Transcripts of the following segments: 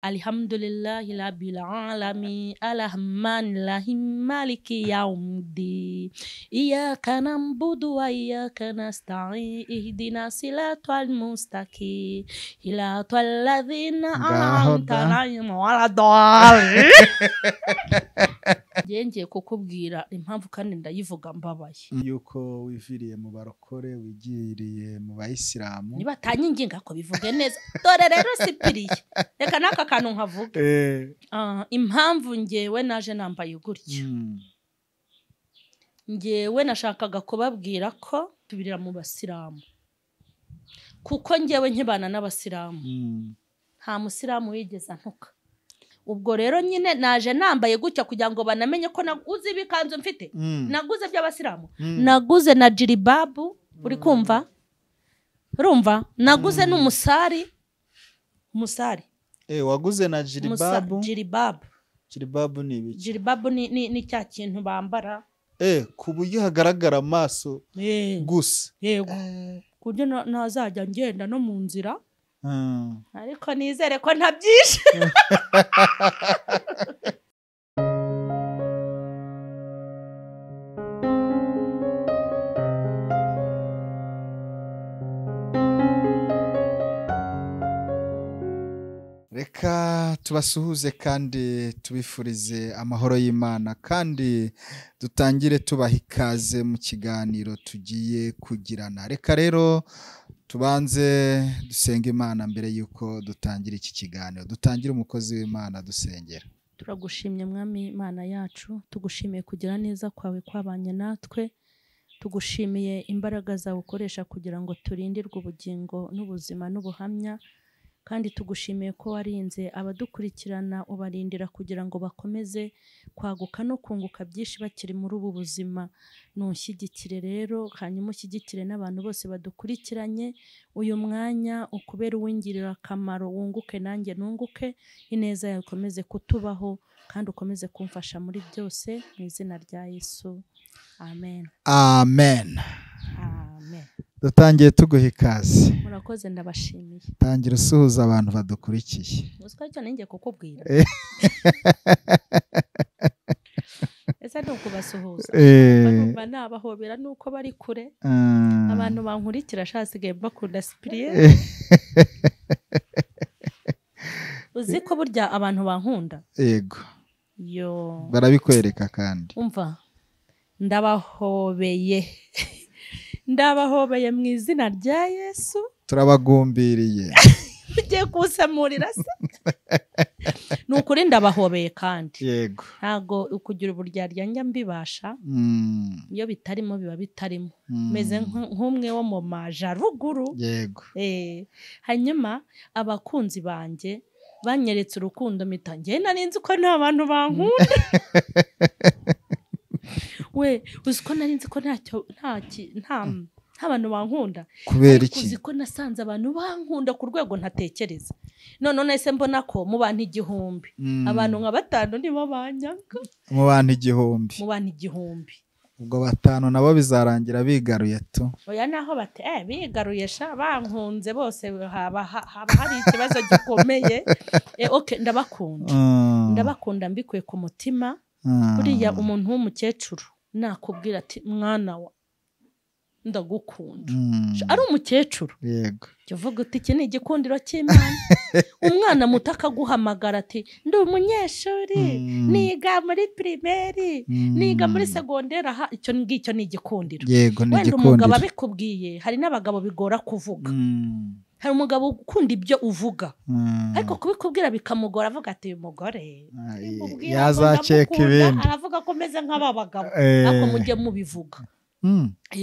Alhamdulillahi rabbil alamin arrahmanir rahim maliki yawmiddin iyyaka na'budu wa iyyaka nasta'in ihdinas siratal mustaqim siratal ladzina an'amta alaihim waladdallin. Ngiye kukubwira impamvu kandi ndayivuga mbabaye yuko wiviriye mu barokore wigiriye mu bayisilamu niba tanyinginga ko bivuge neza dore rero sipiriye reka naka kantu nkavuga impamvu ngewe naje nambaye gutyo ngewe nashakaga kubabwira ko tubirira mu basilamu kuko ngewe nkibana n'abasilamu nta musilamu wigeze antuka. Ubwo rero nyine naje nambaye gutya kugira ngo banamenye ko naguze ibikanzu mfite naguze by'abasilamu naguze na jiribabu uri kumva urumva naguze n'umusari waguze na jiribabu jiribabu ni ibiki? Jiribabu ni cya kintu bambara ku buryo hagaragara amaso gusa yego kuryo nazajya ngenda no mu nzira ariko nizere ko ntabyishe. Reka tubasuhuze kandi tubifurize amahoro y'Imana kandi dutangire tubaha ikaze mu kiganiro tugiye kugirana. Reka rero tubanze dusenga Imana mbere yuko dutangira iki kiganiro. Dutangire umukozi w'Imana dusengera. Turagushimye mwami Imana yacu, tugushimiye kugira neza kwawe kwabanye natwe, tugushimiye imbaraga zawe ukoresha kugira ngo turindirwe ubugingo n'ubuzima n'ubuhamya, kandi tugushimiye ko warinze abadukurikirana ubarindira kugira ngo bakomeze kwaguka no kunguka byinshi bakiri muri ubu buzima. Nushyigikire rero hanyuma ushyigikire n'abantu bose badukurikiranye, uyu mwanya ukubera uwingirira akamaro, wunguke nanjye nunguke, ineza yawe ikomeze kutubaho kandi ukomeze kumfasha muri byose mu izina rya Yesu. Amen. Amen. Amen. Dutangiye tuguha ikaze. Murakoze ndabashimiye. Tangira usuhuza abantu badukurikiye. Uziko cyo ninjye kukubwira. Ese ndukubasuhuza. Banumva nabahobera nuko bari kure. Abantu bankurikira shasigaye bakunda Cyprien. Uziko burya abantu bankunda. Yego. Yo. Barabikwereka kandi. Umva. Ndabahobeye. Ndabahobeye mu izina rya Yesu. Turabagumbiriye. Ugiye kusamurira se? Nukuri ndabahobeye kandi. Yego. Ntago ukugira uburyarya njya mbibasha. Iyo bitarimo biba bitarimo. Meze nk'umwe wo mu majaruguru. Yego. Hanyuma abakunzi banjye banyeretse urukundo mitangiye narinzi ko nta bantu bankunda. We uziko narinzi ko nta bantu bankunda kubera iki? Uziko nasanze abantu bankunda ku rwego ntatekereza. None nese mbona ko mu bantu 1000 abantu nka 5 nibo banyanka. Mu bantu 1000. Mu bantu 1000. Ubwo 5 nabo bizarangira bigaruye tu. Oya naho bate bigaruye sha bankunze bose haba hari ikibazo gikomeye. Okay ndabakunda. Ndabakunda mbikuye ku mutima. Buriya umuntu w'umukecuru nakubwira ati mwana wa ndagukunda ari umukecuru yego kivuga uti iki ni igikundiro cy'Imana. Umwana muto akaguhamagara ati ndi umunyeshuri niga muri primaire niga muri secondaire icyo ngicyo ni igikundiro. Yego ni igikundiro. Wenda umugabo abikubwiye hari n'abagabo bigora kuvuga. Hari umugabo ukunda ibyo uvuga ariko kubikubwira bikamugora avuga ati uyu mugore yazakeka ibindi aravuga ko meze nk'aba bagabo ariko mujye mubivuga.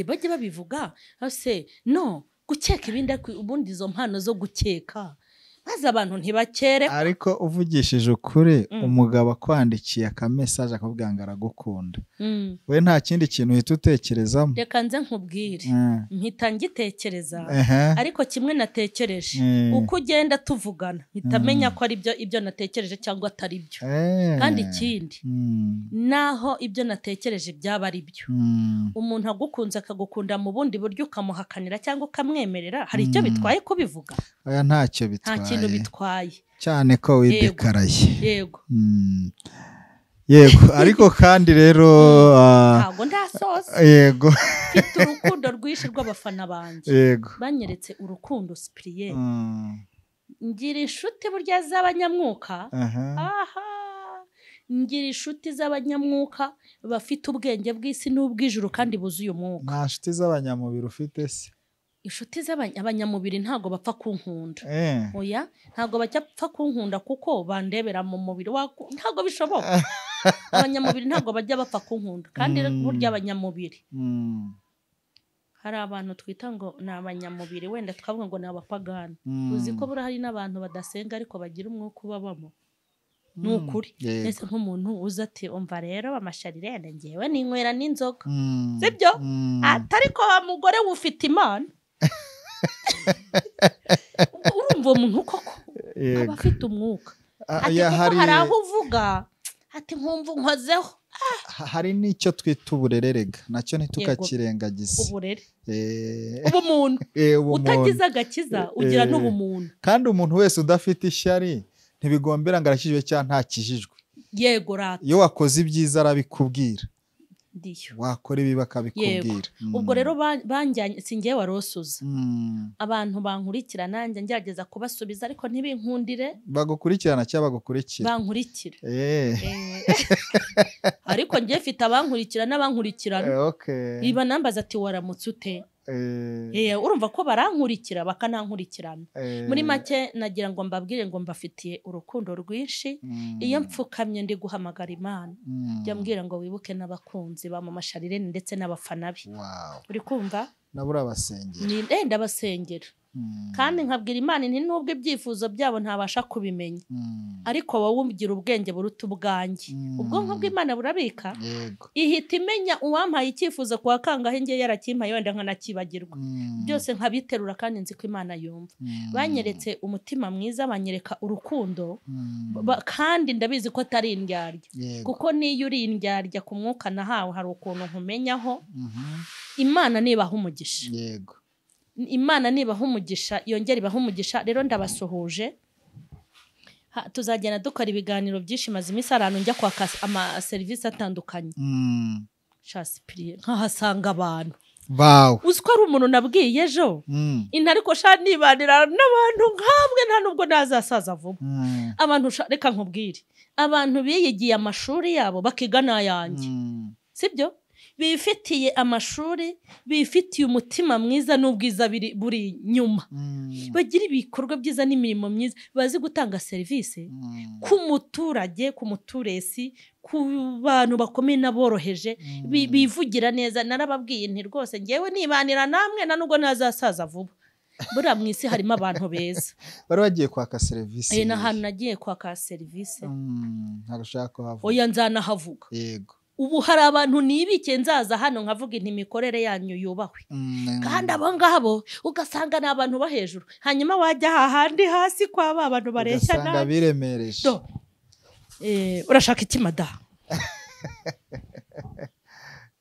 Bajye babivuga ase no gukeka ibindi ubundi izo mpano zo gukeka maze abantu ntibakere. Ariko uvugishije ukuri umugabo akwandikiye akamesaje akavuga ngo aragukunda, we nta kindi kintu uhita utekerezamo? Reka nze nkubwire mpita ngitekereza ariko kimwe natekereje uko ugenda tuvugana mpita menya ko ari ibyo natekereje cyangwa atari byo. Kandi ikindi naho ibyo natekereje byaba ari byo, umuntu agukunze akagukunda mu bundi buryo ukamuhakanira cyangwa ukamwemerera, hari icyo bitwaye kubivuga? Oya ntacyo bitwaye. Nta kintu bitwaye. cyane ko widekaraye. Yego. Yego, ariko kandi rero ntabwo ndasoza. Yego. Mfite urukundo rwinshi rw'abafana banje. Yego. Banyeretse urukundo Cyprien. Ngira inshuti burya z'abanyamwuka. Ngira inshuti z'abanyamwuka bafite ubwenge bw'isi n'ubw'ijuru kandi buzuye umwuka. Nta nshuti z'abanyamubiri ufite se? Inshuti z'abanyamubiri ntago bapfa kunkunda. Oya, ntago bapfa kunkunda kuko bandebera mu mubiri wako, ntago bishoboka. Abanyamubiri ntago bajya bapfa kunkunda kandi burya abanyamubiri. Hari abantu twita ngo ni abanyamubiri, wenda twavuga ngo ni abapagani. Uzi ko buri hari n'abantu badasenga ariko bagira umwuka ubabamo. Nukuri. Nese nk'umuntu uza ati umva rero amasharirene ngewe ninywera n'inzoga. Sibyo? Atariko wa mugore ufite Imana. Urumva umuntu koko aba afite umwuka. Ati kuko hari aho uvuga ati nkumva nkozeho. Hari n'icyo twita uburererega nacyo ntitukakirengagiza. Uburere. Ubumuntu. Utagize agakiza ugira n'ubumuntu. Kandi umuntu wese udafite ishyari ntibigombera ngo arakijwe cyangwa ntakijijwe. Yego rata. Iyo wakoze ibyiza arabikubwira. Ndiyo. Wakora ibibi akabikubwira. Ubwo rero banjyanye singiye warosuza. Abantu bankurikira nanjye ngerageza kubasubiza ariko ntibinkundire. Bagukurikirana cyangwa bagukurikira? Bankurikira. Ariko ngiye mfite abankurikira n'abankurikirana. Iba nambaza ati waramutse ute? Urumva ko barankurikira bakanankurikirana. Muri make nagira ngo mbabwire ngo mbafitiye urukundo rwinshi. Iyo mpfukamye ndi guhamagara Imana byambwira ngo wibuke n'abakunzi ba Mama Charlene ndetse n'abafana be. Uri kumva? Nabura abasengera. Ni ndenda basengera. Kandi nkabwira Imana nti nubwo ibyifuzo byabo ntabasha kubimenya. Ariko wowe ugira ubwenge buruta ubwanjye. Ubwonko bw'Imana burabika. Ihita imenya uwampaye icyifuzo kwa kangahe ngiye yarakimpaye wenda nkanakibagirwa. Byose nkabiterura kandi nzi ko Imana yumva. Banyeretse umutima mwiza, banyereka urukundo. Kandi ndabizi ko atari indyarya. Kuko niyo uri indyarya ku mwuka nahawe hari ukuntu nkumenyaho. Imana nibaha umugisha. Yego. Imana nibaha umugisha yongera ibaha umugisha. Rero ndabasuhuje. Tuzagenda dukora ibiganiro byinshi maze iminsi arano njya kwaka ama service atandukanye. Cyprien nkahasanga abantu. Uzi ko ari umuntu nabwiye ejo. Ariko sha nibanira n'abantu nkabwe nta nubwo nazasaza vuba. Abantu reka nkubwire. Abantu biyigiye amashuri yabo bakiga n'ayanjye. Sibyo? Bifitiye amashuri, bifitiye umutima mwiza n'ubwiza buri nyuma. Bagira ibikorwa byiza n'imirimo myiza, bazi gutanga service ku muturage, ku muturesi, ku bantu bakomeye n'aboroheje, bivugira neza. Narababwiye nti rwose ngewe nibanira namwe na nubwo nazasaza vuba. Buriya mu isi harimo abantu beza. Bari bagiye kwaka service. N'ahantu nagiye kwaka service. Ntarushaka kuhavuga. Oya nzanahavuga. Yego. Ubu hari abantu nibike nzaza hano nkavuga inti imikorere yanyu yubahwe. Kandi abo ngabo ugasanga ni abantu bo hejuru. Hanyuma wajya hahandi hasi kwa ba bantu bareshya nabi. Ugasanga biremereje. Urashaka iki madamu?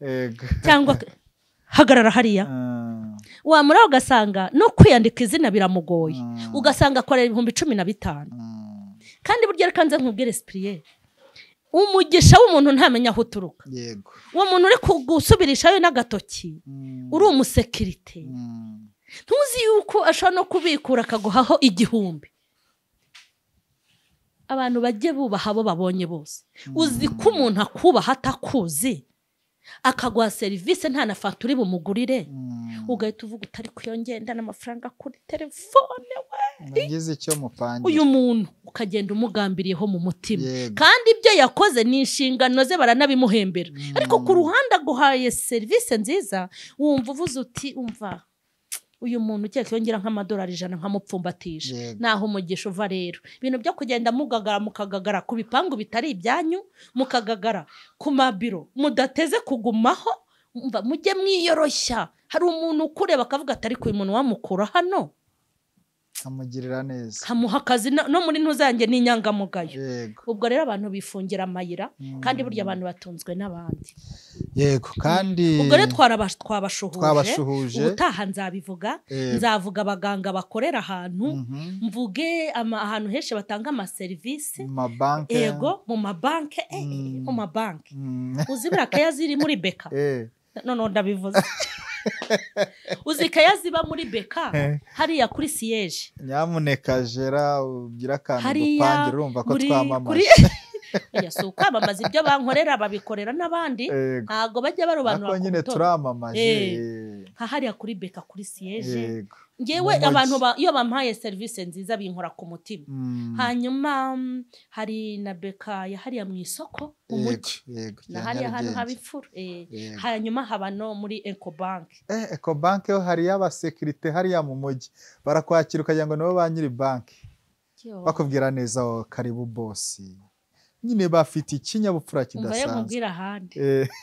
Yego. Cyangwa hagarara hariya. Wamura ugasanga no kwiyandika izina biramugoye. Ugasanga akorera 15,000. Kandi burya reka nze nkubwire Cyprien. Umugisha w'umuntu ntamenya aho uturuka. Yego. Uwo muntu uri kugusubirishayo n'agatoki uri umusekirite. Ntuzi yuko ashobora no kubikura akaguhaho 1,000. Abantu bajye bubaha abo babonye bose. Uzi ko umuntu akubaha atakuzi akaguha service nta na facture bumugurire. Ugahita uvuga utari kuyongenda n'amafaranga kuri telefone we. Nagize icyo mupangira. Uyu muntu ukagenda umugambiriyeho mu mutima. Kandi ibyo yakoze ni inshingano ze baranabimuhembera. Ariko ku ruhande aguhaye service nziza wumva uvuze uti umva uyu muntu cyeke yongera nk'amadolari 100 nkamupfumbatisha. Naho umugisha uva rero. Ibintu byo kugenda mukagagara ku bipangu bitari ibyanyu, mukagagara ku mabiro mudateze kugumaho, umva mujye mwiyoroshya. Hari umuntu ukureba akavuga atari ku umuntu wamukura hano. amugirira neza, hamuha akazi no muri ntuzange n'inyangamugayo. yego Ubwo rero abantu bifungira amayira kandi burya abantu batunzwe n'abandi. yego kandi ubwo rero twabashuhuje ubutaha nzabivuga, nzavuga abaganga bakorera ahantu, mvuge ahantu henshi batanga amaserivisi, mabanke, yego mu mabanke, mu mabanke uzibira kaya ziri muri beka, none ndabivuze uzi kaya ziba muri beka hariya kuri siyeje, nyamuneka jera ugira akantu gupangira urumva ko twamamaje. Yaso kwamamaza ibyo bankorera babikorera n'abandi, ntago bajya barobanura ko nyine turamamaje hariya kuri beka kuri siyeje. Ngewe abantu iyo bampaye service nziza binkora ku mutima. Hanyuma hari na beka ya hariya mu isoko umujyi, na hariya hantu habifuru, hanyuma haba no muri Ecobank. Ecobank yo hari y'abasekirite hariya mu mujyi, barakwakira ukagira ngo nabo ba nyiri banki, bakubwira neza karibu bosi, nyine bafite ikinyabupfura kidasanzwe. Umva mubwira ahandi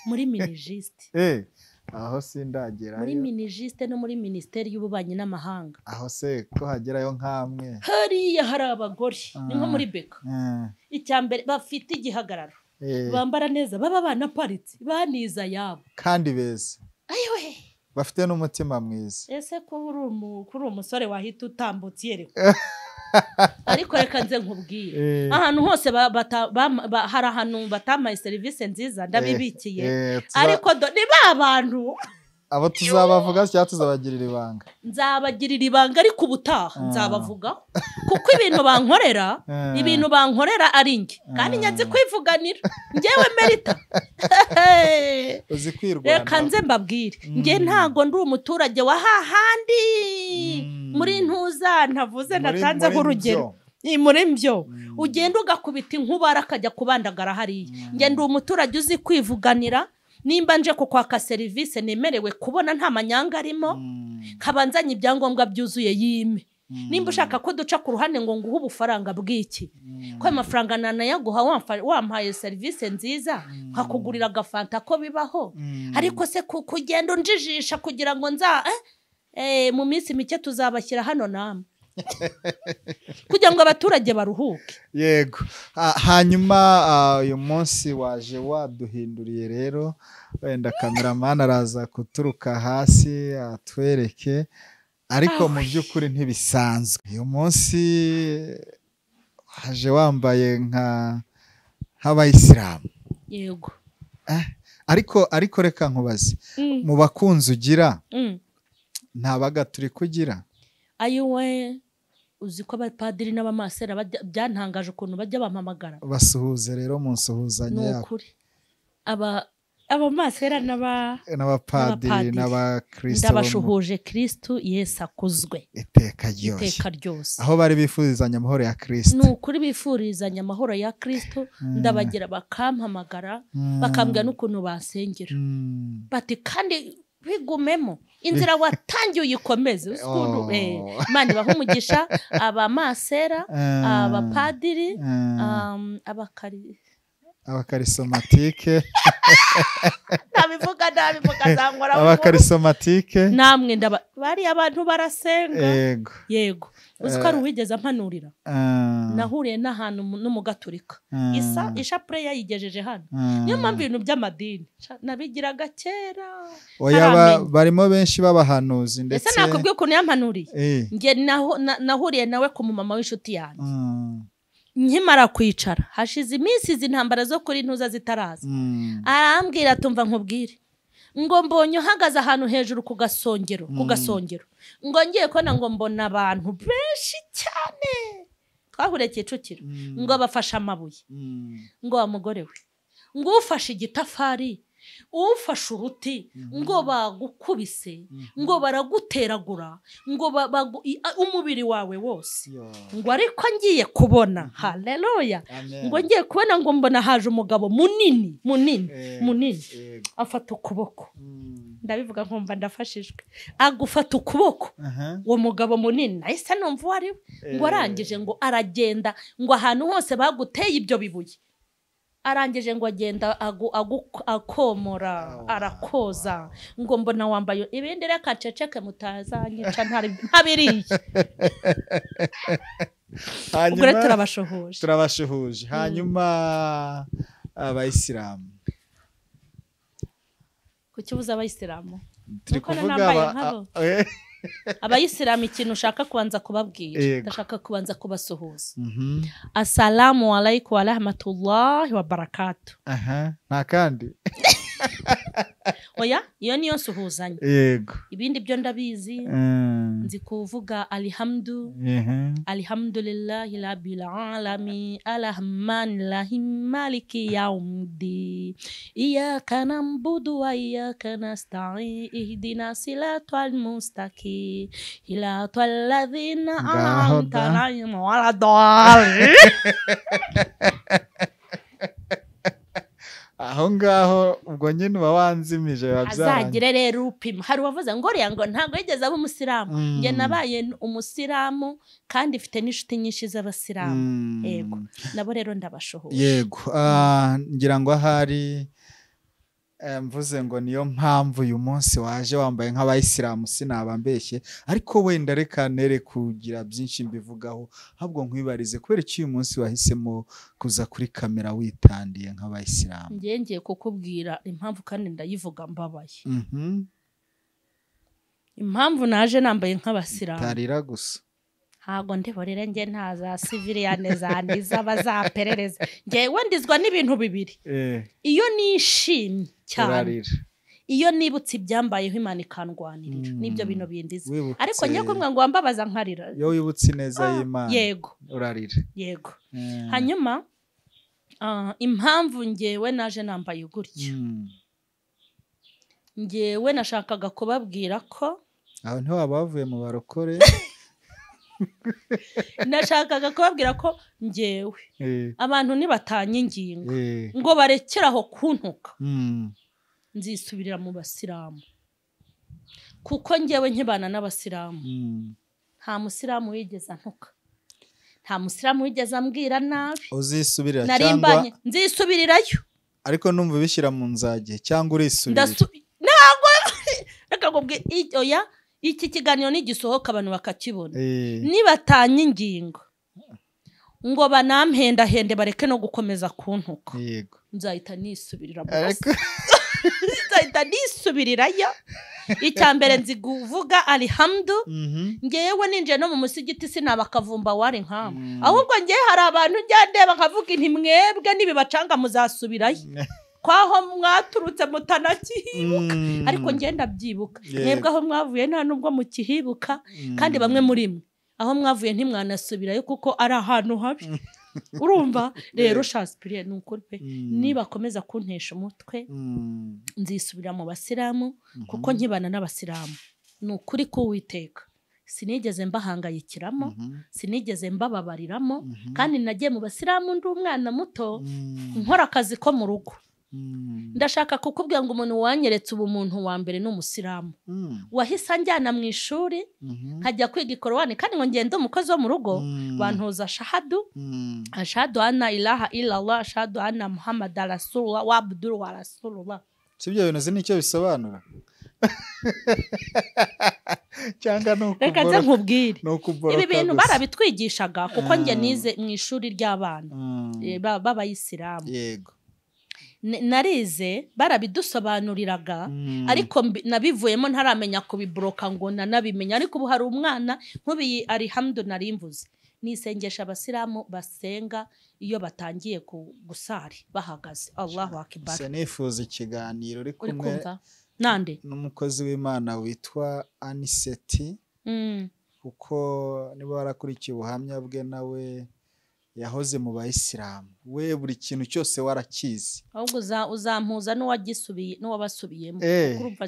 muri minijiste, aho sindagera muri minijiste no muri ministeri y'ububanyi n'amahanga, aho se ko hagerayo nkamwe. Hariya hari abagore ni nko muri beka, icyambere bafite igihagararo, bambara neza, baba banaparitse, baniza yabo kandi beza, ayiwe bafite n'umutima mwiza. Ese ko kuri umusore wahita utambutse yereka ariko reka nze nkubwire, ahantu hose hari ahantu batamaye serivisi nziza ndabibikiye, ariko ni ba bantu abo tuzabavuga cyangwa tuzabagirira ibanga. Nzabagirira ibanga ariko ubutaha nzabavuga, kuko ibintu bankorera ari nge kandi nyanze kwivuganira ngewe merita. Uzi kwirwana, reka nze mbabwire, nge ntago ndi umuturage wa hahandi muri ntuza ntavuze natanzeho urugero, muri mbyo ugenda ugakubita inkubara akajya kubandagara hariya. Nge ndi umuturage uzi kwivuganira, nimba nje ko kwaka service nemerewe kubona nta manyanga arimo, kabanzanye ibyangombwa byuzuye yime. Nimba ushaka ko duca ku ruhande ngo nguhe ubufaranga bw'iki, ko amafaranga nanayaguha wampaye service nziza nkakugurira agafanta ko bibaho, ariko se kugenda unjijisha kugira ngo mu minsi mike tuzabashyira hano namwe kugira ngo abaturage baruhuke. Yego, hanyuma uyu munsi waje waduhinduriye rero, wenda cameraman araza kuturuka hasi atwereke, ariko mu by'ukuri ntibisanzwe. Uyu munsi waje wambaye nk'abayisilamu. Yego, ariko reka nkubaze, mu bakunzi ugira ntabaga turi kugira? Ayiwe, uzi ko abapadiri n'abamasera byantangaje ukuntu bajya bampamagara. Basuhuze rero mu nsuhuzanya yabo. Nukuri abamasera n'abapadiri n'abakristo, ndabashuhuje Kristo Yesu akuzwe iteka ryose. Aho bari bifurizanya amahoro ya Kristo. Nukuri bifurizanya amahoro ya Kristo, ndabagira bakampamagara bakambwira n'ukuntu basengera, bati kandi bigumemo inzira watangiye uyikomeze. Imana ibahe umugisha abamasera, abapadiri, abakarisomatike nabivuga zangora, abakarisomatike namwe bari abantu barasenga. Yego, uzi ko ari uwigeze ampanurira, nahuriye n'ahantu n'umugaturika, ishapure yayigejeje hano. Niyo mpamvu ibintu by'amadini nabigiraga kera. Barimo benshi b'abahanuzi, ndetse ese nakubwiye ukuntu yampanuriye. Nge nahuriye nawe ku mumama w'inshuti yanjye, nkimara kwicara hashize iminsi izi ntambara zo kuri ntuza zitaraza, arambwira tumva nkubwire ngo mbonye uhagaze ahantu hejuru ku gasongero, ngo ngiye kubona ngo mbona abantu benshi cyane, twahuriye Kicukiro, ngo bafashe amabuye, ngo wa mugore we ngo ufashe igitafari, ufashe uruti, ngo bagukubise, ngo baraguteragura, ngo umubiri wawe wose, ngo ariko ngiye kubona, haleluya, ngo ngiye kubona ngo mbona haje umugabo munini afata ukuboko, ndabivuga nkumva ndafashijwe, agufata ukuboko uwo mugabo munini, nahise numva uwari we, ngo arangije ngo aragenda, ngo ahantu hose baguteye ibyo bibuye arangije ngo agenda akomora arakoza ngo mbona wambaye ibindi reka ceceke mutazanyica ntabiriye. Ubwo turabashuhuje hanyuma abayisilamu kuki ubuza abayisilamu turi kuvuga abayisilamu ikintu ushaka kubanza kubabwira ndashaka kubanza kubasuhuza. Assalamu alaikum wa rahmatullahi wa barakatuh. nta kandi oya iyo niyo suhuzanya. Yego ibindi byo ndabizi nzi kuvuga alhamdulillahi rabbil alamin arrahmanir rahim maliki yawmiddin iyyaka na'budu wa iyyaka nasta'in ihdinas siratal mustaqim siratal ladzina an'amta alaihim waladdallin. aho ngaho ubwo nyine uba wanzimije azagire rero upima. Hari uwavuze ngo uriya ngo ntabwo yigeze aba umusilamu. Njye nabaye umusilamu kandi mfite n'inshuti nyinshi z'abasilamu. Yego nabo rero ndabashuhuje. Yego ngira ngo ahari mvuze ngo niyo mpamvu uyu munsi waje wambaye nk'abayisilamu sinaba mbeshye, ariko wenda reka nere kugira byinshi mbivugaho, ahubwo nkwibarize kubera iki uyu munsi wahisemo kuza kuri kamera witandiye nk'abayisilamu? Ngiye kukubwira impamvu kandi ndayivuga mbabaye. Impamvu naje nambaye nk'abasilamu tarira gusa ntago ndiborere nge ntaza civiliane zaniza bazaperereza. Ngewe ndizwa n'ibintu bibiri. Iyo nishimye cyane, iyo nibutse ibyambayeho Imana ikandwanirira, nibyo bino bindiza. Ariko ngiye kumwe ngo wambabaza nkarira. Yo wibutse neza y'Imana yego urarira. Yego hanyuma impamvu ngewe naje nambaye gutyo, ngewe nashakaga kubabwira ko aho ntiwaba wavuye mu barokore. nashakaga kubabwira ko ngewe abantu nibatanye ingingo ngo barekeraho kuntuka, nzisubirira mu basilamu, kuko ngewe nkibana n'abasilamu nta musilamu wigeze antuka, nta musilamu wigeze ambwira nabi. Uzisubirira cyangwa nzisubirirayo? Ariko numva bishyira mu nzage cyangwa urisubirira? Ntabwo reka ngubwe oya, iki kiganiro nigisohoka abantu bakakibona. Nibatanye ingingo ngo banamhendahende bareke no gukomeza kuntuka, yego nzahita nisubirira nzahita nisubirirayo. Icyambere nzi kuvuga alhamdu. Ngewe ninje no mu musigiti sinabakavumba wari nkama, ahubwo ngiye hari abantu njyandeba nkavuga inti mwebwe nibibacanga muzasubirayo kwaho mwaturutse mutanakihibuka. Ariko ngenda byibuka mwebwe aho mwavuye nta nubwo mukihibuka, kandi bamwe muri mwe aho mwavuye ntimwanasubirayo kuko ari ahantu habi. Urumva rero Shakespeare nukuri pe, niba komeza kuntesha umutwe nzisubira mu basilamu, kuko nkibana n'abasilamu nukuri ko Uwiteka sinigeze mbahangayikiramo, sinigeze mbababariramo, kandi nagiye mu basilamu ndi umwana muto nkora akazi ko mu rugo. Ndashaka kukubwira ngo umuntu wanyeretse ubumuntu wa mbere n'umusilamu wahise anjyana mu ishuri nkajya kwiga Korani, kandi ngo ngende umukozi wo mu rugo bantoza ashhadu anna ilaha illallah ashhadu anna muhammadar rasulullah wa abdul wa rasulullah. Sibyo bintu zini icyo bisobanura? Cyangwa reka nze nkubwire ibi bintu barabitwigishaga, kuko nge nize mu ishuri ry'abana b'abayisilamu. Yego narize barabidusobanuriraga, ariko nabivuyemo ntaramenya kubibroka ngo nanabimenya. Ariko ubu hari umwana nkubi alhamdu narimvuze nisengesha abasilamu basenga iyo batangiye gusari bahagaze Allahu akbar. Senifuza ikiganiro uri kumwe nande n'umukozi w'Imana witwa Aniseti, kuko niba warakurikiye ubuhamya bwe nawe yahoze mu bayisilamu, we buri kintu cyose warakizi. Ahubwo uzampuza n'uwagisubiye n'uwabasubiyemo, kurumva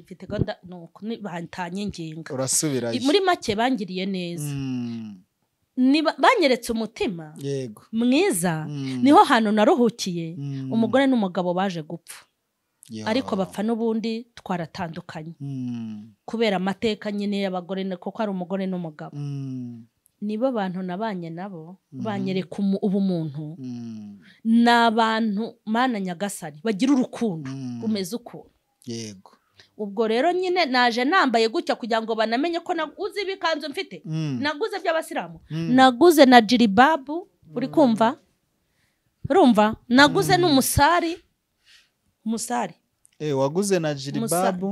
mfite ganda nuko bantanye ingingo. Urasubirayo muri make bangiriye neza, banyeretse umutima yego mwiza. Niho hantu naruhukiye. Umugore n'umugabo baje gupfa, ariko bapfa n'ubundi twaratandukanye kubera amateka nyine y'abagore, kuko ari umugore n'umugabo. nibo bantu nabanye nabo banyereka ubumuntu n'abantu Mana nyagasani bagira urukundo umeze uko yego ubwo rero nyine naje nambaye gutya kugira ngo banamenye ko naguze ibikanzu mfite naguze by'abasiramu naguze na jiribabu uri kumva urumva naguze n'umusari waguze na jiribabu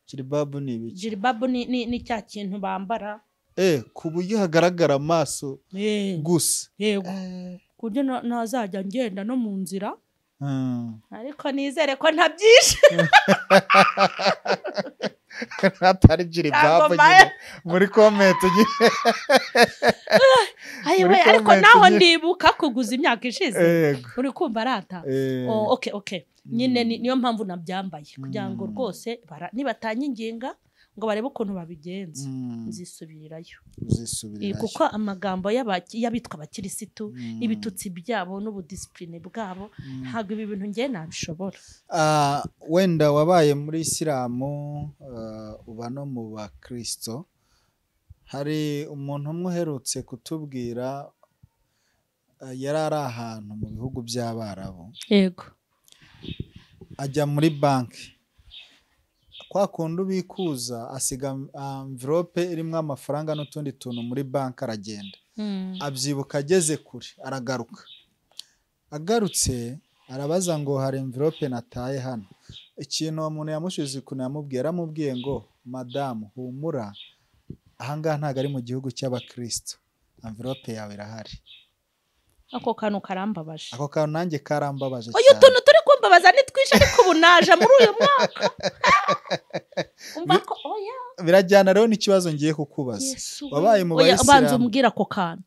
jiribabu ni ibiki jiribabu ni cya kintu bambara ku buryo hagaragara amaso gusa yego kuburyo nazajya ngenda no mu nzira ariko nizere ko ntabyishe natari jiribabu muri comment ariko naho ndibuka kuguza imyaka ishize uri kumva arata okay nyine niyo mpamvu nabyambaye kugira ngo rwose nibatanyinginga ngo barebe ukuntu babigenza nzisubirirayo kuko amagambo y'abitwa abakirisitu n'ibitutsi byabo n'ubudisipline bwabo ntabwo ibi bintu ngiye nabishobora wenda wabaye muri Isilamu uba no mu bakristo hari umuntu umwe uherutse kutubwira yari ari ahantu mu bihugu by'Abarabu yego ajya muri banki kwa kundi ubikuza asiga envelope irimo amafaranga n'utundi tuntu muri banki aragenda abyibuka ageze kure aragaruka agarutse arabaza ngo hari envelope nataye hano ikintu umuntu yamushize ukuntu yaramubwiye ngo madamu humura ahangaha ntabwo ari mu gihugu cy'abakristo envelope yawe irahari ako kantu karambabaje ako kantu nanjye karambabaje cyane uyu tuntu turi kumbabaza nitwishe ariko ubu naje muri uyu mwaka birajyana rero n'ikibazo ngiye kukubaza wabaye mu bayisilamu banza umbwira ako kantu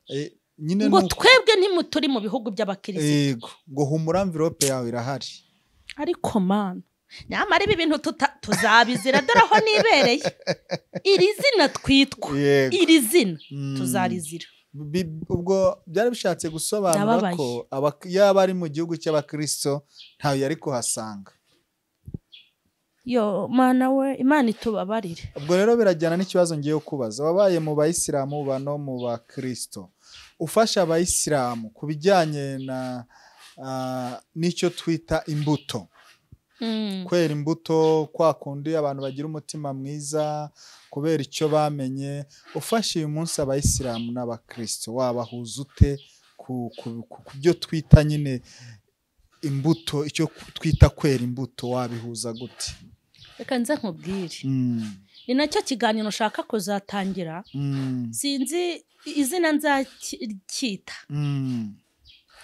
ngo twebwe ntimuturi mu bihugu by'abakirisitu ngo humura envelope yawe irahari ariko mana nyamara ibi bintu tuzabizira dore aho nibereye iri zina twitwa iri zina tuzarizira ubwo byari bishatse gusobanura ko yaba ari mu gihugu cy'abakristo ntawe yari kuhasanga yo mana we Imana itubabarire ubwo rero birajyana n'ikibazo ngiye kubaza wabaye mu bayisilamu uba no mu bakristo ufasha abayisilamu ku bijyanye n'icyo twita imbuto kwera imbuto kwa kundi abantu bagira umutima mwiza kubera icyo bamenye ufashe uyu munsi abayisilamu n'abakristo wabahuza ute ku byo twita nyine imbuto icyo twita kwera imbuto wabihuza gute reka nze nkubwire ni nacyo kiganiro ushaka kuzatangira sinzi izina nzacyita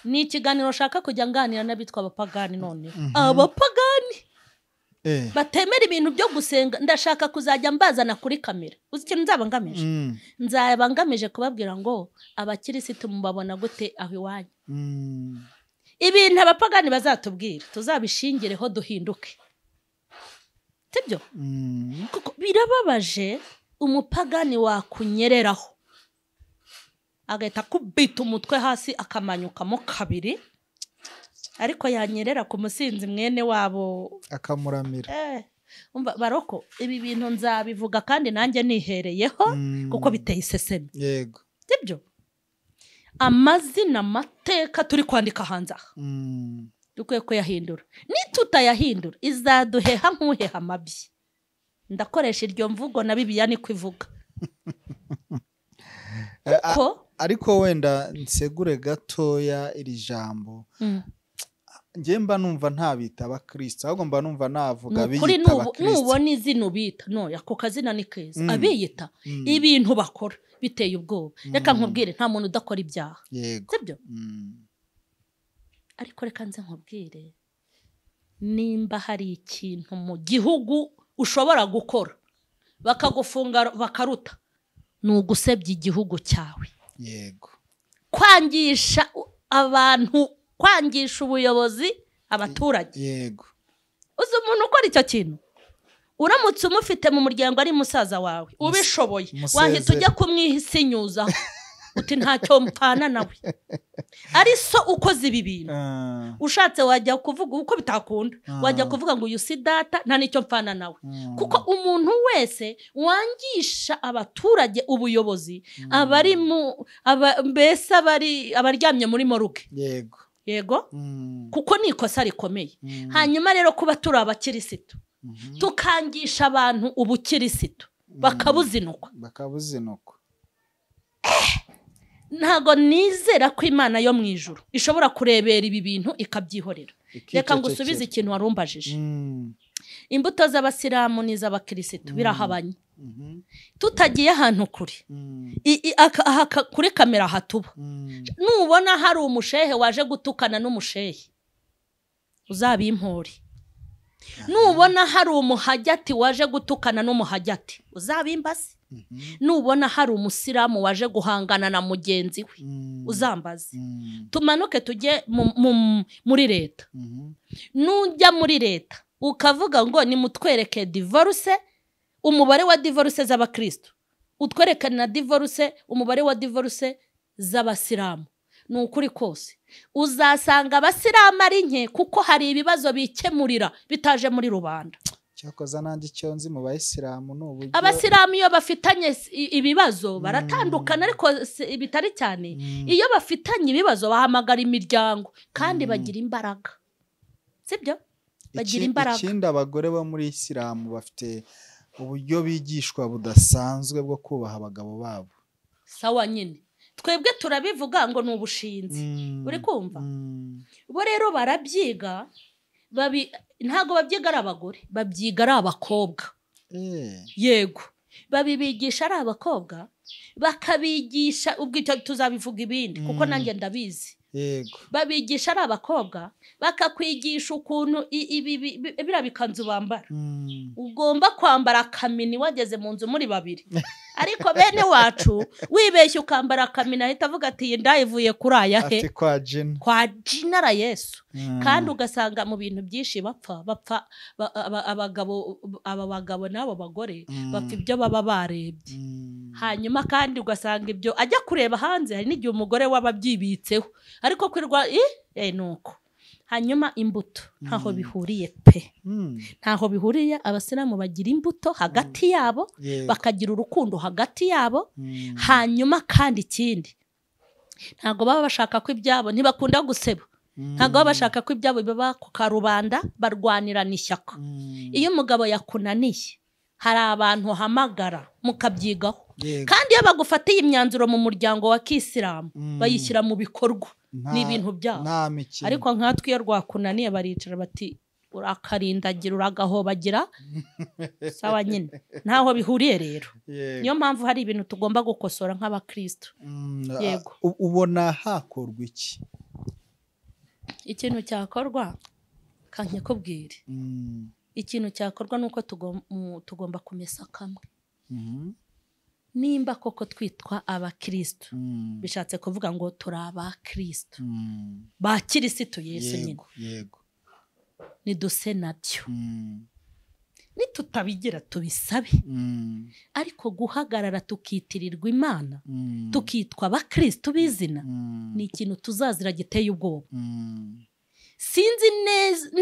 ni ikiganiro ushaka kujya nganira n'abitwa abapagani none abapagani batemera ibintu byo gusenga ndashaka kuzajya mbazana kuri kamera uzi ikintu nzaba ngamije nzaba ngamije kubabwira ngo abakirisitu mubabona gute aho iwanyu ibintu abapagani bazatubwira tuzabishingireho duhinduke sibyo kuko birababaje umupagani wakunyereraho agahita kubita umutwe hasi akamanyukamo kabiri ariko yanyerera ku musinzi mwene wabo akamuramira baroko ibi bintu nzabivuga kandi nanjye nihereyeho kuko biteye iseseme yego sibyo amazina amateka turi kwandika hanze aha dukwiye kuyahindura nitutayahindura izaduheha nk'uheha amabyi ndakoresha iryo mvugo na Bibiliya niko ivuga ariko wenda nsegure gatoya iri jambo njye mba numva ntabita abakristo ahubwo mba numva navuga biyita abakristo nubona izina ubita no ako kazina ni keza abiyita ibintu bakora biteye ubwoba reka nkubwire nta muntu udakora ibyaha sibyo ariko reka nze nkubwire nimba hari ikintu mu gihugu ushobora gukora bakagufunga bakaruta ni ugusebya igihugu cyawe yego kwangisha abantu kwangisha ubuyobozi abaturage yego uzi umuntu ukora icyo kintu uramutse umufite mu muryango ari musaza wawe ubishoboye wahita ujya kumwihisinyuzaho uti ntacyo mpana nawe ari so ukoze ibi bintu ushatse wajya kuvuga uko bitakunda wajya kuvuga ngo uyu si data nta nicyo mpana nawe kuko umuntu wese wangisha abaturage ubuyobozi abari mu mbese abaryamye muri moruge yego kuko ni ikosa rikomeye hanyuma rero kuba turi abakirisitu tukangisha abantu ubukirisitu bakabuzinukwa ntago nizera ko Imana yo mu ijuru ishobora kurebera ibi bintu ikabyihorera reka ngo usubize ikintu warumbajije imbuto z'abasiramu n'iz'abakirisitu birahabanye tutagiye ahantu kuri kuri kamera hatuba nubona hari umushehe waje gutukana n'umushehe uzabimpore nubona hari umuhajyati waje gutukana n'umuhajyati uzabimbase nubona hari umusiramu waje guhangana na mugenzi we uzambaze tumanuke tujye muri leta nujya muri leta ukavuga ngo nimutwereke divorce umubare wa divorce z'abakristo utwereke na divorce umubare wa divorce z'abasiramu nukuri kose uzasanga abasiramu ari nke kuko hari ibibazo bikemurira bitaje muri rubanda cyakoza nandi cyonzi mu bayisiramu n'uburyo abasiramu iyo bafitanye ibibazo baratandukana ariko bitari cyane iyo bafitanye ibibazo bahamagara imiryango kandi bagira imbaraga sibyo bagira imbaraga ikindi abagore bo muri Isilamu bafite uburyo bigishwa budasanzwe bwo kubaha abagabo babo sawa nyine twebwe turabivuga ngo ni ubushinzi uri kumva bo rero barabyiga ntago babyiga ari abagore babyiga ari abakobwa yego babibigisha ari abakobwa bakabigisha ubwo tuzabivuga ibindi kuko nanjye ndabizi yego babigisha ari abakobwa bakakwigisha ukuntu biriya bikanzu bambara ugomba kwambara akamini wageze mu nzu muri babiri ariko bene wacu wibeshye ukambara akamini ahita avuga ati ndayivuye kuri aya he ati kwa jinara Yesu kandi ugasanga mu bintu byinshi bapfa aba bagabo n'abo bagore bapfa ibyo baba barebye hanyuma kandi ugasanga ibyo ajya kureba hanze hari n'igihe umugore wababyibitseho ariko kwirwa nuko hanyuma imbuto ntaho bihuriye pe ntaho bihuriye abasiramu bagira imbuto hagati yabo bakagira urukundo hagati yabo hanyuma kandi ikindi ntago baba bashaka ko ibyabo ntibakunda guseba ntago baba bashaka ko ibyabo biba ku karubanda barwanira n'ishyaka iyo umugabo yakunaniye hari abantu hamagara mukabyigaho kandi iyo bagufatiye imyanzuro mu muryango wa Kisilamu bayishyira mu bikorwa ni ibintu byabo ariko nkatwe iyo rwakunaniye baricara bati urakarindagira uragahobagira sawa nyine ntaho bihuriye rero niyo mpamvu hari ibintu tugomba gukosora nk'abakristo yego ubona hakorwa iki ikintu cyakorwa kanke kubwire ikintu cyakorwa nuko tugomba kumesa kamwe nimba koko twitwa abakristo bishatse kuvuga ngo turi abakristo ba kirisitu Yesu nyine yego niduse nabyo nitutabigira tubisabe ariko guhagarara tukitirirwa Imana tukitwa abakristo bizina ni ikintu tuzazira giteye ubwoba sinzi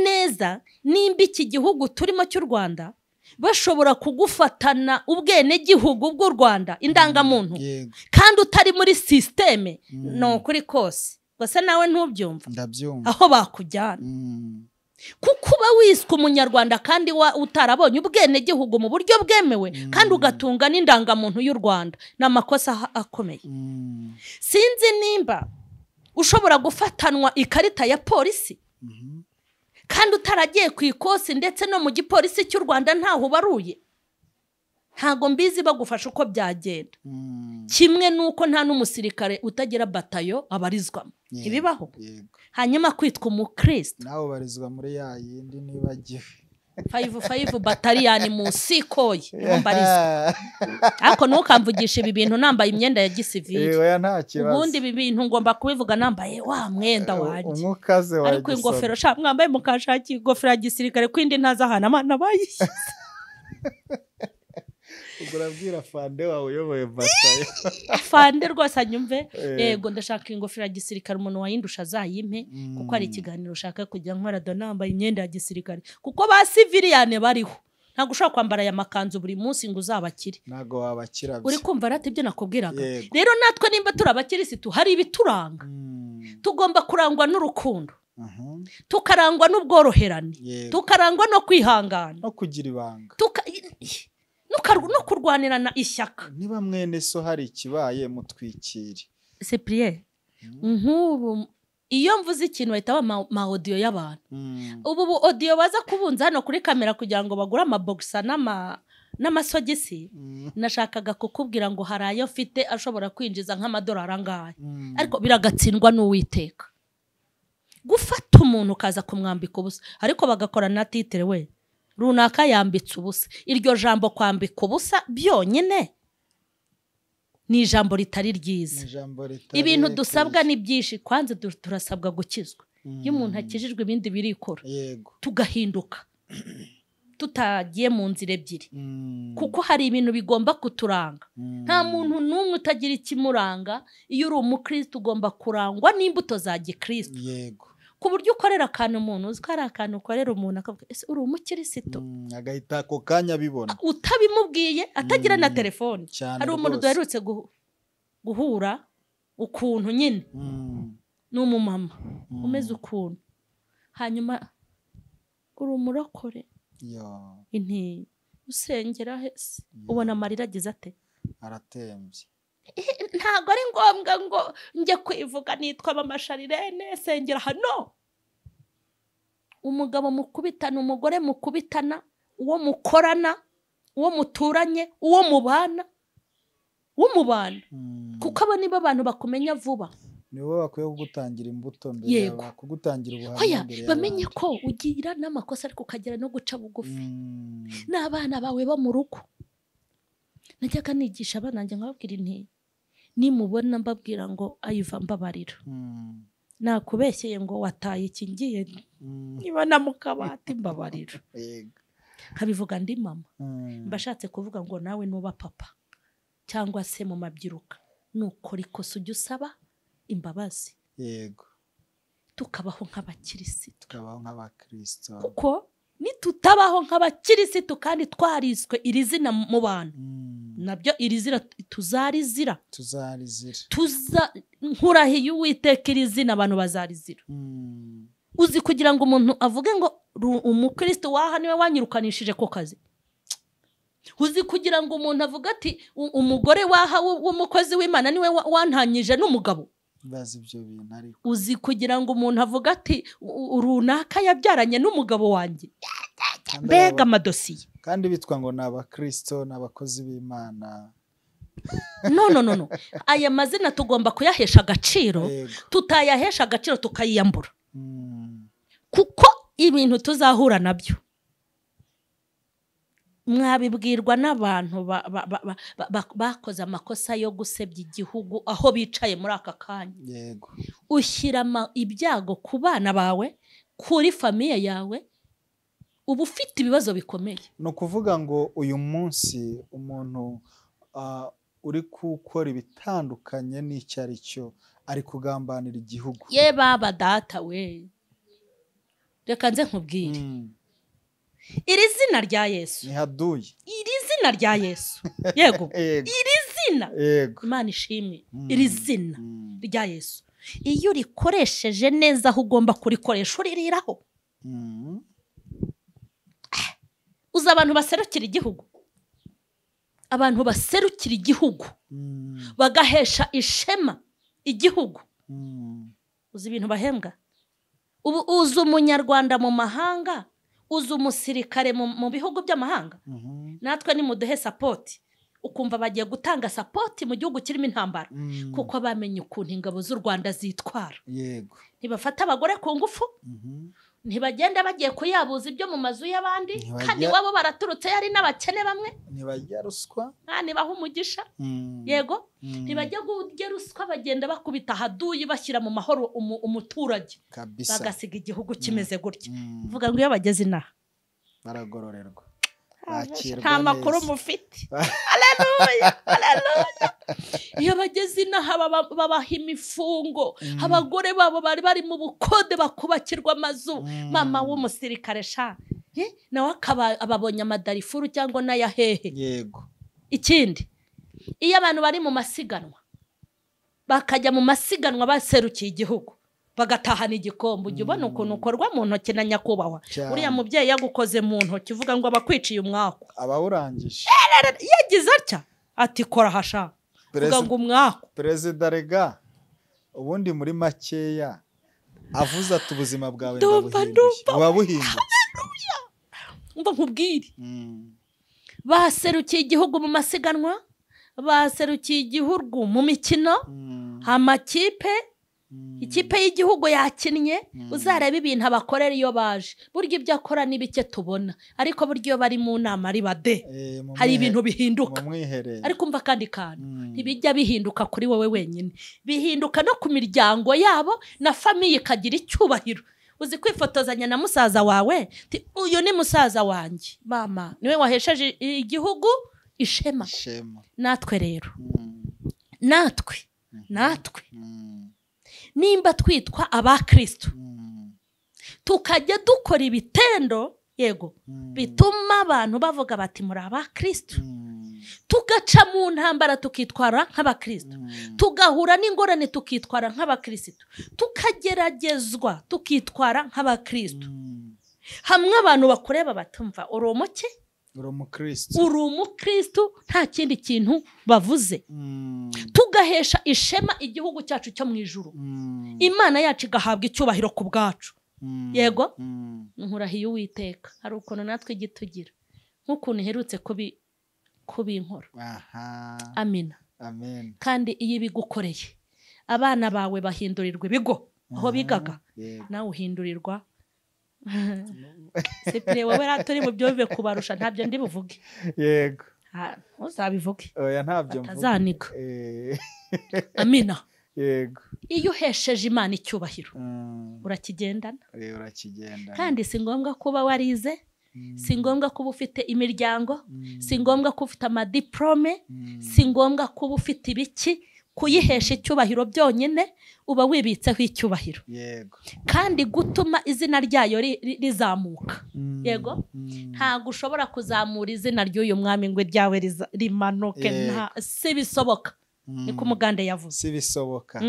neza nimba iki gihugu turimo cy'u Rwanda bashobora kugufatana ubwene gihugu bw'u Rwanda indangamuntu kandi utari muri systeme no kuri kose basa nawe ntubyumva ndabyumva aho bakujyana kuko uba wiswe umunyarwanda kandi utarabonye ubwene gihugu mu buryo bwemewe kandi ugatunga n'indangamuntu y'u Rwanda n'amakosa akomeye sinzi nimba ushobora gufatanwa ikarita ya polisi kandi utaragiye ku ikosi ndetse no mu gipolisi cy'u Rwanda ntaho ubaruye ntago mbizi bagufasha uko byagenda kimwe nuko nta n'umusirikare utagira batayo abarizwamo ibibaho hanyuma kwitwa umukristo nawe barizwa muri ya yindi nibagiwe 5 bataliyani mu sikoye mbarizwa ariko nukamvugisha ibi bintu nambaye imyenda ya gisivili ubundi ibi bintu ngomba kubivuga nambaye wa mwenda waje umukaze waje ariko ingofero mwambaye mukashaki ingofero ya gisirikare kwindi ntaza hana amana bayishyize urabwira fande wawe uyoboye batayo. Fande rwose anyumve. Yego ndashaka ingofero ya gisirikare umuntu wayindusha azayimpe kuko ari ikiganiro ushaka kujya nkora donambaye imyenda ya gisirikare kuko ba civilian bariho. Ntago ushaka kwambara aya makanzu buri munsi ngo uzabakire. Nago wabakira. Uri kumva rati ibyo nakubwiraga. Rero natwe nimba turabakirisitu hari ibituranga. Tugomba kurangwa n'urukundo. Tukarangwa n'ubworoherane. Tukarangwa no kwihangana. No kugira ibanga. No kurwanirana ishyaka. Niba mwene so hari ikibaye mutwikire. Cyprien. Nk'ubu iyo mvuze ikintu bahita ma audio y'abantu. Ubu audio baza kubunza hano kuri kamera kugira ngo bagure amaboxa n'amasogisi. Nashakaga kukubwira ngo harayo mfite ashobora kwinjiza nk'amadolari angahe. Ariko biragatsindwa n'Uwiteka. Gufata umuntu kaza kumwambika ubusa ariko bagakora na titre we runaka yambitse ubusa. Iryo jambo kwambika ubusa byonyine ni ijambo ritari ryiza. Ibintu dusabwa ni byinshi kwanze turasabwa gukizwa. Iyo umuntu akijijwe ibindi birikora. Tugahinduka. Tutagiye mu nzira ebyiri. Kuko hari ibintu bigomba kuturanga. Nta muntu n'umwe utagira ikimuranga. Iyo uri umukristo ugomba kurangwa n'imbuto za gikristo. Yego. Ku buryo ukorera akantu umuntu uzi ko ari akantu ukorera umuntu akavuga ese uri umukristo. Agahita ako kanya bibona. Utabimubwiye atagira na telefone. Hari umuntu duherutse guhura ukuntu nyine. N'umumama umeze ukuntu. Hanyuma uri umurokore. Inti usengera hese ubona amarira agize ate aratembye. Ntago ari ngombwa ngo njye kwivuga nitwa M.Charlene sengera hano. Umugabo mukubitana umugore mukubitana uwo mukorana uwo muturanye uwo mubana kuko abo nibo abantu bakumenya vuba. Niwe bakwiye kugutangira imbuto mbere kugutangira ubuhamya mbere. Bamenye ko ugira n'amakosa ariko ukagera no guca bugufi. N'abana bawe bo mu rugo. Najyaga nigisha abana njye nkababwira inti nimubona mbabwira ngo ayiva mbabarira. Nakubeshyeye ngo wataye iki ngiye niba namukabati mbabarira. Kabivuga ndi mama. Mbashatse kuvuga ngo nawe nuba papa cyangwa se mu mabyiruka nukora ikosa ujye usaba imbabazi. Yego. Tukabaho nk'abakirisitu. Tukabaho nk'abakristo. Kuko nitutabaho nk'abakirisitu kandi twariswe iri zina mu bantu. Nabyo iri zina tuzarizira. Nkurahiye Uwiteka iri zina abantu bazarizira. Uzi kugira ngo umuntu avuge ngo umukristo waha niwe wanyirukanishije ko kazi. Uzi kugira ngo umuntu avuga ati umugore waha w'umukozi w'Imana niwe wantanyije n'umugabo. Bazi ibyo bintu ariko. Uzi kugira ngo umuntu avuga ati runaka yabyaranye n'umugabo wanjye. Mbega amadosiye. Kandi bitwa ngo n'abakristo n'abakozi b'Imana. No. Aya mazina tugomba kuyahesha agaciro. Tutayahesha agaciro tukayiyambura. Kuko ibintu tuzahura nabyo. Mwabibwirwa n'abantu bakoze amakosa yo gusebya igihugu aho bicaye muri aka kanya. Yego. Ushyira ibyago ku bana bawe kuri famiye yawe ubu ufite ibibazo bikomeye. No kuvuga ngo uyu munsi umuntu uri gukora ibitandukanye n'icyo ari cyo ari kugambanira igihugu. Ye baba data we. Reka nze nkubwire. Iri zina rya Yesu. Ni haduye. Iri zina rya Yesu. Yego. Iri zina. Imana ishimwe. Iri zina rya Yesu. Iyo urikoresheje neza aho ugomba kurikoresha uririraho. Uza abantu baserukira igihugu. Abantu baserukira igihugu. Bagahesha ishema igihugu. Uzi ibintu bahembwa. Ubu uzi umunyarwanda mu mahanga. Uzi umusirikare mu bihugu by'amahanga. Natwe ni muduhe support. Ukumva bagiye gutanga support mu gihugu kirimo intambara. Kuko bamenye ukuntu ingabo z'u Rwanda zitwara. Yego. Ntibafata abagore ku ngufu. Ntibagenda bagiye kuyabuza ibyo mu mazu y'abandi. Kandi wabo baraturutse yari n'abakene bamwe. Ntibajya ruswa. Nibahe umugisha. Yego. Ntibajya gujya ruswa bagenda bakubita haduyi bashyira mu mahoro umuturage. Bagasiga igihugu kimeze gutya. Vuga ngo iyo bageze inaha baragororerwa. nta makuru mufite. Haleluya, haleluya. Iyo bageze inaha babaha imifungo, abagore babo bari mu bukode bakubakirwa amazu. Mama w'umusirikare nawe akaba ababonye amadarifuru cyangwa n'ayahehe. Yego. Ikindi, iyo abantu bari mu masiganwa bakajya mu masiganwa baserukiye igihugu bagatahana igikombe, ujya ubona ukuntu ukorwa mu ntoki na nyakubahwa. Uriya mubyeyi yagukoze mu ntoki uvuga ngo abakwiciye umwako, abawurangije yagize atya ati kora hasha uvuga ngo umwako. Perezida rega ubundi muri makeya avuze ati ubuzima bwawe ndabuhindutse. Umva nkubwire, baserukiye igihugu mu masiganwa, baserukiye igihugu mu mikino, amakipe, ikipe y'igihugu yakinnye. Uzareba ibintu abakorera iyo baje, burya ibyo akora ni bike tubona, ariko burya iyo bari mu nama ari bade hari ibintu bihinduka. Ariko umva kandi ntibijya bihinduka kuri wowe wenyine, bihinduka no ku miryango yabo na famiye ikagira icyubahiro. Uzi kwifotozanya na musaza wawe, uyu ni musaza wanjye, mama niwe wahesheje igihugu ishema. Natwe rero natwe nimba twitwa abakristo tukajya dukora ibitendo yego bituma abantu bavuga bati muri abakristo, tugaca mu ntambara tukitwara nk'abakristo, tugahura n'ingorane tukitwara nk'abakristo, tukageragezwa tukitwara nk'abakristo, hamwe abantu bakureba batumva uri umuke, uri umukristo, nta kindi kintu bavuze. Tugahesha ishema igihugu cyacu cyo mu ijuru, Imana yacu igahabwa icyubahiro ku bwacu. Yego nkurahiye Uwiteka hari ukuntu natwe igitugira nk'ukuntu iherutse kubinkora. Amina. Amen. Kandi iyo ibigukoreye abana bawe bahindurirwa ibigo aho bigaga, nawe uhindurirwa. Sipire wowe raturi mu byo bive kubarusha ntabyo ndi buvuge. Yego. Uzabivuge. Oya ntabyo mvuge. Atazanika. Amina. Yego. Iyo uhesheje Imana icyubahiro urakigendana. Kandi si ngombwa kuba warize, si ngombwa kuba ufite imiryango, si ngombwa kuba ufite amadiplome, si ngombwa kuba ufite ibiki. Kuyihesha icyubahiro byonyine uba wibitseho icyubahiro. Yego. Kandi gutuma izina ryayo rizamuka. Yego. Ntago ushobora kuzamura izina ry'uyu mwami ngo ryawe rimanuke, si bisoboka. Niko umugande yavuze. Si bisoboka.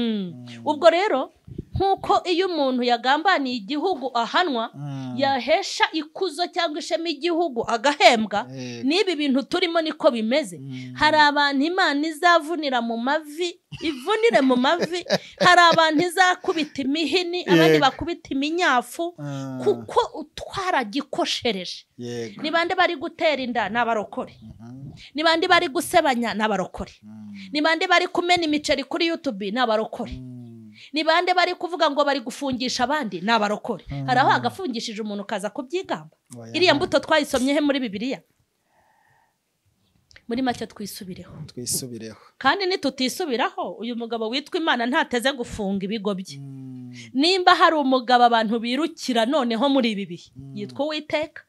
Ubwo rero nkuko iyo umuntu yagambaniye igihugu ahanwa, yahesha ikuzo cyangwa ishema igihugu agahembwa, nibi bintu turimo niko bimeze. Hari abantu Imana izavunira mu mavi, ivunire mu mavi, hari abantu izakubita imihini, abandi bakubita iminyafu, kuko utwaragikoshereje. Ni bande bari gutera inda n'abarokore, ni bande bari gusebanya n'abarokore, ni bande bari kumena imiceri kuri YouTube n'abarokore, ni bande bari kuvuga ngo bari gufungisha abandi n'abarokore. Hari aho agafungishije umuntu kaza kubyigamba. Iriya mbuto twayisomye he muri Bibiliya? Muri make twisubireho. Kandi nitutisubiraho uyu mugabo witwa Imana ntateze gufunga ibigo bye. Nimba hari umugabo abantu birukira noneho muri ibi bihe yitwa Uwiteka,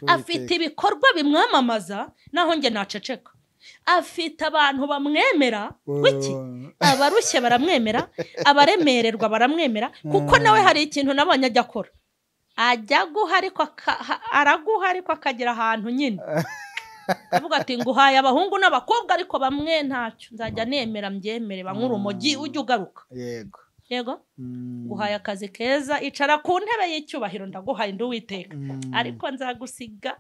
afite ibikorwa bimwamamaza, naho nge naceceka. Afite abantu bamwemera, wiki abarushye baramwemera, abaremererwa baramwemera, kuko nawe hari ikintu nabonye ajya akora. Ajya guha ariko araguha ariko akagira ahantu nyine avuga ati nguhaye abahungu n'abakobwa ariko bamwe ntacyo, nzajya nemera mbyemere bankuru umugi ujye ugaruka. Yego. Nguhaye akazi keza, icara ku ntebe y'icyubahiro, ndaguhaye ndi Uwiteka, ariko nzagusigira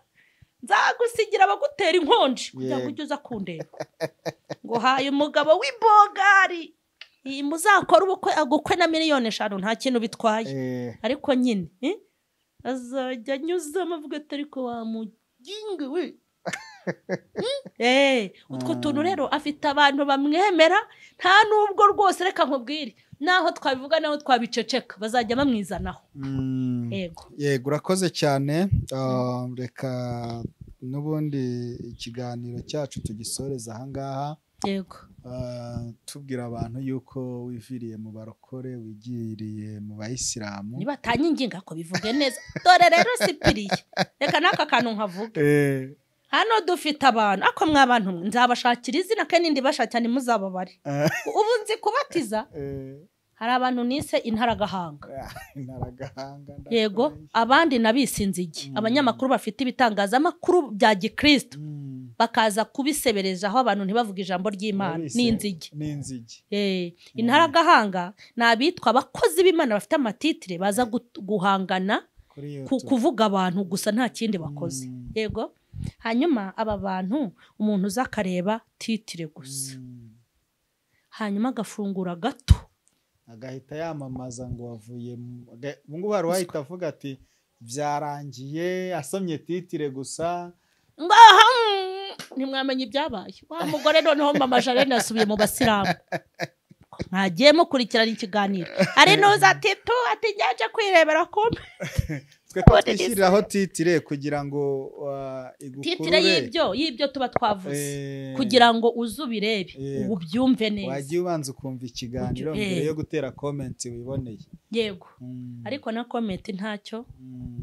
abagutera inkonji kugira ngo ujye uza kundeba. Nguhaye umugabo w'ibogari, muzakora ubukwe agukwe na miliyoni 5 nta kintu bitwaye, ariko nyine azajya anyuzamo avuga ati ariko wamuginge we. Utwo tuntu rero afite abantu bamwemera, nta nubwo rwose reka nkubwire naho twabivuga naho twabiceceka bazajya bamwizanaho. Yego urakoze cyane. Reka n'ubundi ikiganiro cyacu tugisoreza aha ngaha. Yego. Tubwira abantu yuko wiviriye mu barokore, wigiriye mu bayisilamu. Niba tanyinginga ko bivuge neza. Dore rero sipiriye. Reka naka kantu nkavuga. hano dufite abantu ako mwabantu nzabashakira izina kandi ndibashakira ntimuzababare ubu nzi kubatiza hari abantu nise intaragahanga yego abandi nabisinzige abanyamakuru bafite ibitangazamakuru bya gikristo bakaza kubisebereza aho abantu ntibavuga ijambo ry'Imana n'inzige intaragahanga nabitwa abakozi b'Imana bafite amatitire baza guhangana kuvuga abantu gusa nta kindi bakoze yego hanyuma aba bantu umuntu uzakareba titire gusa hanyuma agafungura gato agahita yamamaza ngo wavuye ngo hari wahita avuga ati byarangiye asomye titire gusa ngaha ntimwamenye ibyabaye wa mugore noneho M.Charlene asubiye mu basiramu ntagiye mukurikirana ikiganiro ari nuza ati nyaje kwirebera kumbe twe twishyiriraho titire kugira ngo titire y'ibyo tuba twavuze kugira ngo uzubirebe ubu byumve neza wagiye ubanza ukumva ikiganiro mbere yo gutera comment wiboneye yego ariko na comment ntacyo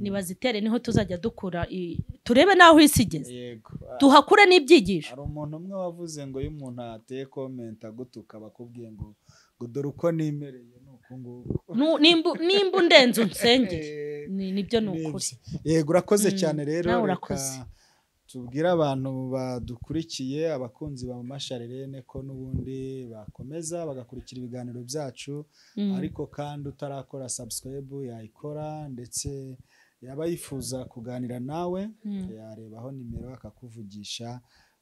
nibazitere niho tuzajya dukura turebe naho isigeze yego tuhakure n'ibyigisho hari umuntu umwe wavuze ngo iyo umuntu ateye comment agutuka bakubwiye ngo dore uko nimereye nimba undenze unsengere nibyo nukuri yego urakoze cyane rero reka tubwire abantu badukurikiye abakunzi ba M.Charlene ko n'ubundi bakomeza bagakurikira ibiganiro byacu ariko kandi utarakora subscribe yayikora ndetse yaba yifuza kuganira nawe yarebaho nimero akakuvugisha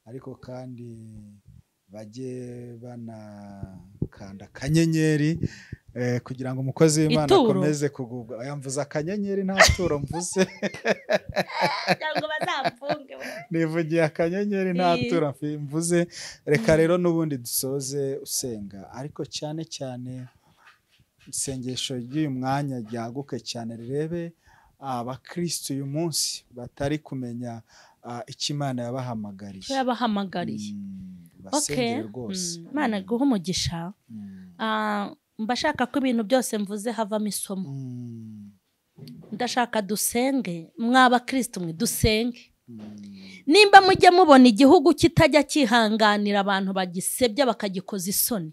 ariko kandi bajye banakanda akanyenyeri kugira ngo umukozi w'Imana akomeze kugubwa yamvuza akanyenyeri nta turo mvuze cyangwa bazamfunge nivugiye akanyenyeri nta turo mvuze reka rero n'ubundi dusoze usenga ariko cyane cyane isengesho ry'uyu mwanya ryaguke cyane rirebe abakristo uyu munsi batari kumenya icyo Imana yabahamagariye okay Imana guha umugisha mbashaka ko ibintu byose mvuze havamo isomo ndashaka dusenge mw'abakristo mwe dusenge nimba mujye mubona igihugu kitajya kihanganira abantu bagisebya bakagikoza isoni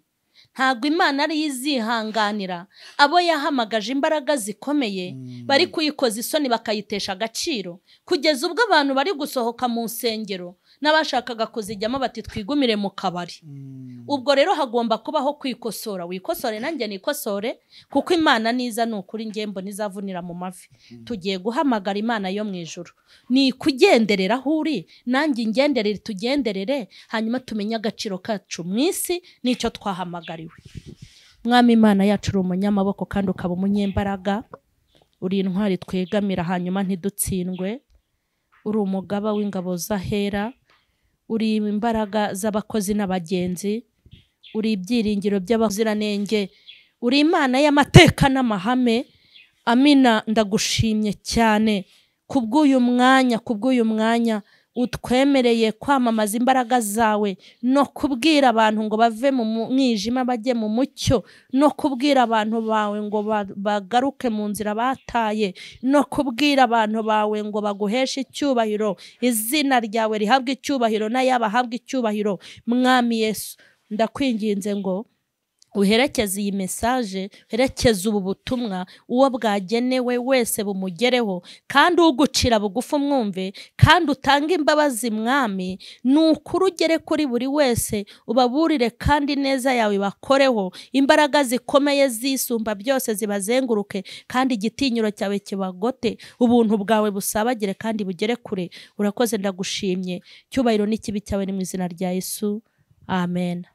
ntabwo Imana ari izihanganira abo yahamagaje imbaraga zikomeye bari kuyikoza isoni bakayitesha agaciro kugeza ubwo abantu bari gusohoka mu nsengero n'abashakaga kuzijyamo bati twigumire mu kabari ubwo rero hagomba kubaho kwikosora wikosore nanjye nikosore kuko Imana niza nukuri ngembo nizavunira mu mavi tugiye guhamagara Imana yo mu ijuru ni kugenderera huri nanjye ngenderere tugenderere hanyuma tumenye agaciro kacu mu isi nicyo twahamagariwe Mwami Imana yacu uri umunyamaboko kandi ukaba umunyembaraga uri intwari twegamira hanyuma ntidutsindwe uri umugaba w'ingabo z'ahera uri imbaraga z'abakozi n'abagenzi uri ibyiringiro by'abaziranenge uri Imana y'amateka n'amahame amina ndagushimye cyane kubw'uyu mwanya utwemereye kwamamaza imbaraga zawe no kubwira abantu ngo bave mu mwijima bajye mu mucyo no kubwira abantu bawe ngo bagaruke mu nzira bataye no kubwira abantu bawe ngo baguheshe icyubahiro izina ryawe rihabwe icyubahiro n'ayabahabwe icyubahiro Mwami Yesu ndakwinginze ngo uherekeze iyi message herekeze ubu butumwa uwo bwagenewe wese bumugereho kandi ugucira bugufu mwumve kandi utanga imbabazi Mwami nukuri ugere kuri buri wese ubaburire kandi neza yawe bakoreho imbaraga zikomeye zisumba byose zibazenguruke kandi igitinyiro cyawe kibagote ubuntu bwawe busabagire kandi bugere kure urakoze ndagushimye cyubahiro n'ikibi cyawe ni mu izina rya Yesu amen.